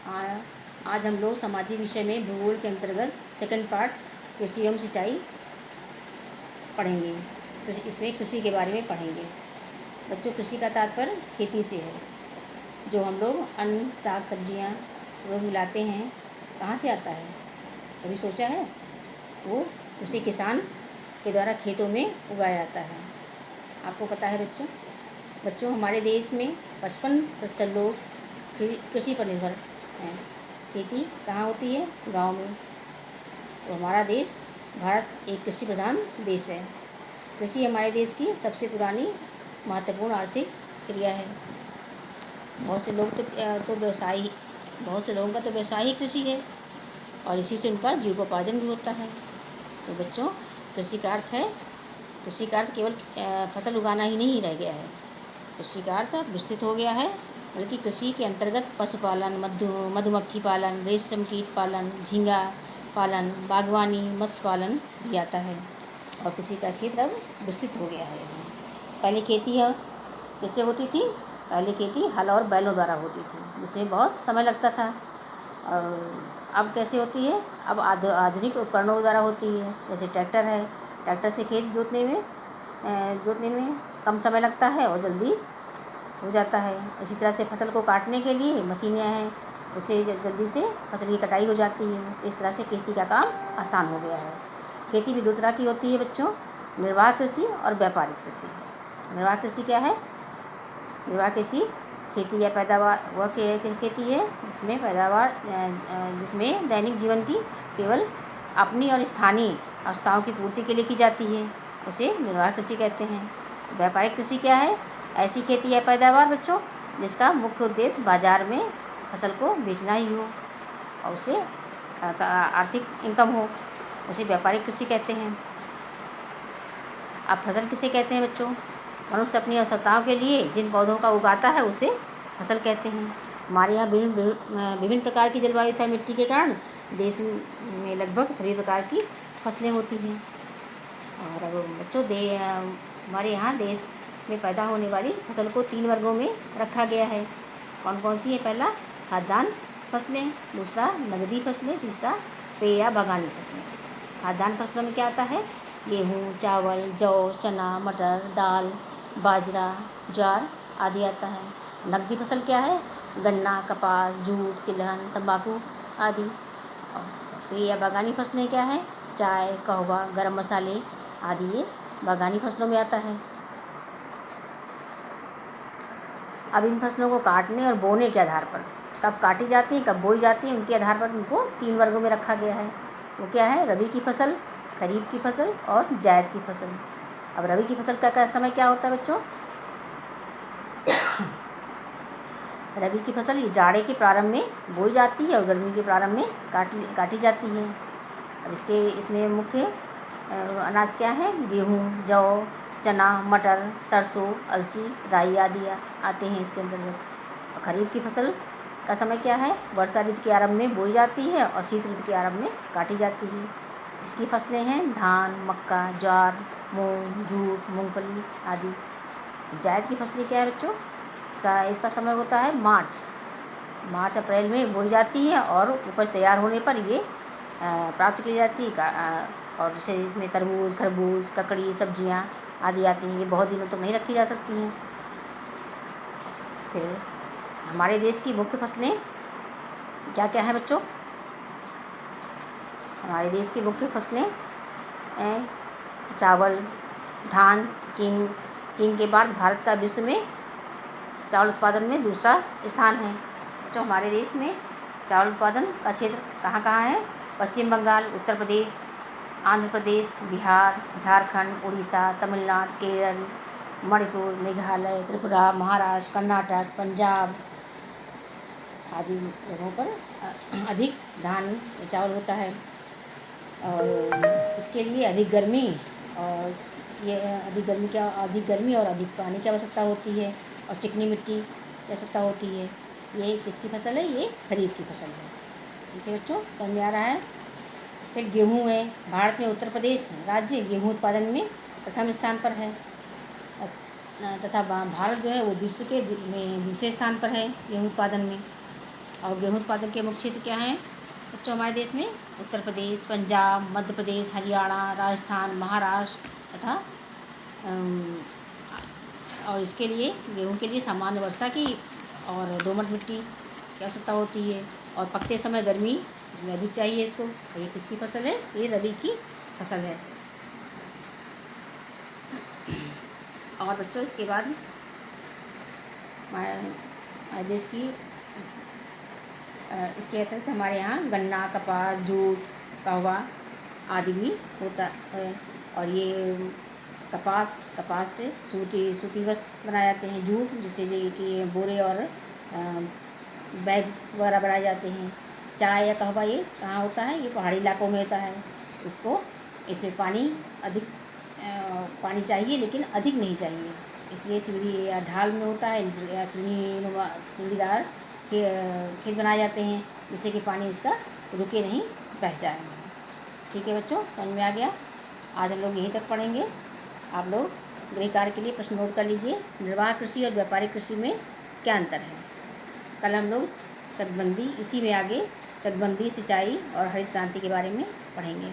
आ- आज हम लोग सामाजिक विषय में भूगोल के अंतर्गत सेकंड पार्ट कृषि एवं सिंचाई पढ़ेंगे। इसमें कृषि के बारे में पढ़ेंगे। बच्चों, कृषि का तात्पर्य खेती से है। जो हम लोग अन्न, साग सब्जियां रोज मिलाते हैं, कहाँ से आता है? कभी सोचा है? वो उसी किसान के द्वारा खेतों में उगाया जाता है। आपको पता है बच्चों हमारे देश में 55% लोग कृषि पर निर्भर हैं। खेती कहाँ होती है? गांव में। तो हमारा देश भारत एक कृषि प्रधान देश है। कृषि हमारे देश की सबसे पुरानी महत्वपूर्ण आर्थिक क्रिया है। बहुत से लोग बहुत से लोगों का तो व्यवसाय ही कृषि है और इसी से उनका जीविकोपार्जन भी होता है। तो बच्चों, कृषि का अर्थ केवल फसल उगाना ही नहीं रह गया है। कृषि का अर्थ विस्तृत हो गया है, बल्कि कृषि के अंतर्गत पशुपालन, मधुमक्खी पालन, रेशम कीट पालन, झींगा पालन, बागवानी, मत्स्य पालन भी आता है। और कृषि का क्षेत्र अब विस्तृत हो गया है। पहले खेती किससे होती थी? पहले खेती हल और बैलों द्वारा होती थी, जिसमें बहुत समय लगता था। और अब कैसे होती है? अब आधुनिक उपकरणों द्वारा होती है। जैसे ट्रैक्टर है, ट्रैक्टर से खेत जोतने में कम समय लगता है और जल्दी हो जाता है। इसी तरह से फसल को काटने के लिए मशीनें हैं, उससे जल्दी से फसल की कटाई हो जाती है। इस तरह से खेती का काम आसान हो गया है। खेती भी दो तरह की होती है बच्चों, निर्वाह कृषि और व्यापारिक कृषि। निर्वाह कृषि क्या है? निर्वाह कृषि खेती या पैदावार वह खेती है जिसमें दैनिक जीवन की केवल अपनी और स्थानीय आवश्यकताओं की पूर्ति के लिए की जाती है, उसे निर्वाह कृषि कहते हैं। व्यापारिक कृषि क्या है? ऐसी खेती या पैदावार बच्चों जिसका मुख्य उद्देश्य बाजार में फसल को बेचना ही हो और उसे आर्थिक इनकम हो, उसे व्यापारिक कृषि कहते हैं। अब फसल किसे कहते हैं बच्चों? मनुष्य अपनी आवश्यकताओं के लिए जिन पौधों का उगाता है उसे फसल कहते हैं। हमारे यहाँ विभिन्न प्रकार की जलवायु तथा मिट्टी के कारण देश में लगभग सभी प्रकार की फसलें होती हैं। और अब बच्चों हमारे यहाँ देश में पैदा होने वाली फसल को 3 वर्गों में रखा गया है। कौन कौन सी है? पहला खाद्यान्न फसलें, दूसरा नगदी फसलें, तीसरा पेय या बागानी फसलें। खाद्यान्न फसलों में क्या आता है? गेहूँ, चावल, जौ, चना, मटर, दाल, बाजरा, ज्वार आदि आता है। नगदी फसल क्या है? गन्ना, कपास, जूट, तिलहन, तंबाकू आदि। और पेय या बागानी फसलें क्या है? चाय, कहवा, गरम मसाले आदि ये बागानी फसलों में आता है। अब इन फसलों को काटने और बोने के आधार पर, कब काटी जाती हैं, कब बोई जाती हैं, उनके आधार पर इनको 3 वर्गों में रखा गया है। वो क्या है? रबी की फसल, खरीफ की फसल और जायद की फसल। अब रबी की फसल का समय क्या होता है बच्चों? रबी की फसल ये जाड़े के प्रारंभ में बोई जाती है और गर्मी के प्रारंभ में काटी जाती है। अब इसमें मुख्य अनाज क्या है? गेहूँ, जौ, चना, मटर, सरसों, अलसी, राई आदि आते हैं इसके अंतर्गत। खरीफ की फसल का समय क्या है? वर्षा ऋतु के आरंभ में बोई जाती है और शीत ऋतु के आरंभ में काटी जाती है। इसकी फसलें हैं धान, मक्का, ज्वार, मूंग, जूट, मूंगफली आदि। जायद की फसलें क्या है बच्चों? इसका समय होता है मार्च अप्रैल में बोई जाती है और उपज तैयार होने पर ये प्राप्त की जाती है। और जैसे इसमें तरबूज, खरबूज, ककड़ी, सब्जियां आदि आती हैं। ये बहुत दिनों तक नहीं रखी जा सकती हैं। फिर हमारे देश की मुख्य फसलें क्या क्या हैं बच्चों? हमारे देश की मुख्य फसलें चावल, धान, चीन के बाद भारत का विश्व में चावल उत्पादन में दूसरा स्थान है। जो हमारे देश में चावल उत्पादन का क्षेत्र कहाँ कहाँ है? पश्चिम बंगाल, उत्तर प्रदेश, आंध्र प्रदेश, बिहार, झारखंड, उड़ीसा, तमिलनाडु, केरल, मणिपुर, मेघालय, त्रिपुरा, महाराष्ट्र, कर्नाटक, पंजाब आदि जगहों पर अधिक धान चावल होता है। और इसके लिए अधिक गर्मी और अधिक पानी की आवश्यकता होती है और चिकनी मिट्टी की आवश्यकता होती है। ये किसकी फसल है? ये खरीफ की फसल है। ठीक है बच्चों, समझ में आ रहा है? फिर गेहूँ है। भारत में उत्तर प्रदेश राज्य गेहूँ उत्पादन में प्रथम स्थान पर है तथा भारत जो है वो विश्व के में दूसरे स्थान पर है गेहूँ उत्पादन में। और गेहूँ उत्पादन के मुख्य क्षेत्र क्या हैं बच्चों हमारे देश में? उत्तर प्रदेश, पंजाब, मध्य प्रदेश, हरियाणा, राजस्थान, महाराष्ट्र तथा और इसके लिए गेहूँ के लिए सामान्य वर्षा की और दोमट मिट्टी की आवश्यकता होती है, और पकते समय गर्मी इसमें अधिक चाहिए इसको। ये किसकी फसल है? ये रबी की फसल है। और बच्चों इसके बाद हमारे देश की इसके अतिरिक्त हमारे यहाँ गन्ना, कपास, जूट, कहवा आदि भी होता है। और ये कपास से सूती वस्त्र बनाए जाते हैं। जूट जिससे जो कि बोरे और बैग्स वगैरह बनाए जाते हैं। चाय या कहवा ये कहाँ होता है? ये पहाड़ी इलाकों में होता है। इसमें पानी पानी चाहिए लेकिन अधिक नहीं चाहिए, इसलिए सीढ़ी या ढाल में होता है या सीढ़ीदार खेत बनाए जाते हैं जिससे कि पानी इसका रुके नहीं, बह जाए। ठीक है बच्चों, समझ में आ गया? आज हम लोग यहीं तक पढ़ेंगे। आप लोग गृह कार्य के लिए प्रश्न नोट कर लीजिए। निर्वाह कृषि और व्यापारिक कृषि में क्या अंतर है? कल हम लोग चकबंदी, इसी में आगे चकबंदी, सिंचाई और हरित क्रांति के बारे में पढ़ेंगे।